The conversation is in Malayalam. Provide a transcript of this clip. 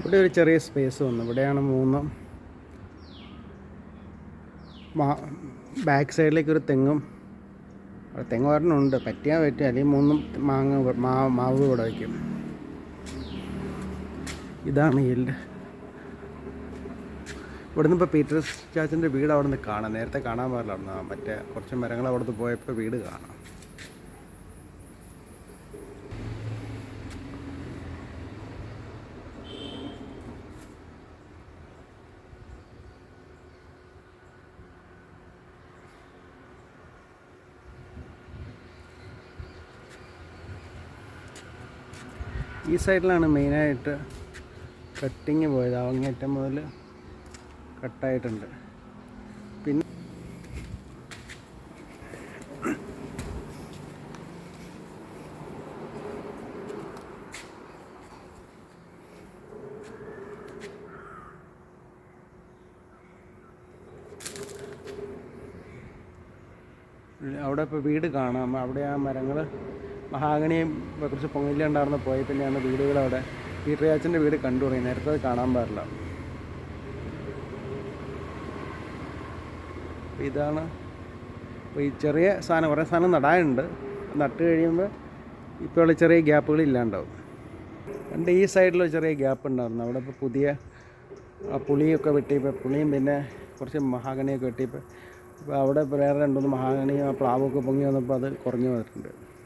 ഇവിടെ ഒരു ചെറിയ സ്പേസ് വന്നു. ഇവിടെയാണ് 3 ബാക്ക് സൈഡിലേക്ക് ഒരു തെങ്ങും തെങ്ങ് ഒരെണ്ണമുണ്ട്, പറ്റിയാൽ പറ്റും, അല്ലെങ്കിൽ 3 മാവ് ഇവിടെ വയ്ക്കും. ഇതാണ് ഈൽഡ്. ഇവിടുന്ന് ഇപ്പോൾ പീറ്റേഴ്സ് ചാച്ചൻ്റെ വീട് അവിടെ നിന്ന് കാണാം. നേരത്തെ കാണാൻ പാടില്ലായിരുന്നു, മറ്റേ കുറച്ച് മരങ്ങൾ അവിടുന്ന് പോയപ്പോൾ വീട് കാണാം. ഈ സൈഡിലാണ് മെയിനായിട്ട് കട്ടിങ് പോയത്. അങ്ങേറ്റം മുതൽ കട്ടായിട്ടുണ്ട്. പിന്നെ അവിടെ ഇപ്പോൾ വീട് കാണാം. അവിടെ ആ മരങ്ങൾ മഹാഗണിയും കുറച്ച് പൊങ്ങിലുണ്ടായിരുന്ന പോയി പിന്നെയാണ് വീടുകൾ അവിടെ പീറ്റർ ചാച്ചൻ്റെ വീട് കണ്ടു തുടങ്ങി. നേരത്തെ അത് കാണാൻ പാടില്ല. ഇതാണ് ഈ ചെറിയ സാധനം, കുറേ സാധനം നടാനുണ്ട്. നട്ട് കഴിയുമ്പോൾ ഇപ്പോൾ ഉള്ള ചെറിയ ഗ്യാപ്പുകൾ ഇല്ലാണ്ടാവും. എൻ്റെ ഈ സൈഡിൽ ചെറിയ ഗ്യാപ്പ് ഉണ്ടായിരുന്നു. അവിടെ ഇപ്പോൾ പുതിയ പുളിയൊക്കെ വെട്ടിയപ്പോൾ പുളിയും പിന്നെ കുറച്ച് മഹാഗണിയൊക്കെ വെട്ടിയപ്പോൾ ഇപ്പോൾ അവിടെ വേറെ 2-3 മഹാഗണിയും പ്ലാവൊക്കെ പൊങ്ങി വന്നപ്പോൾ അത് കുറഞ്ഞു വന്നിട്ടുണ്ട്.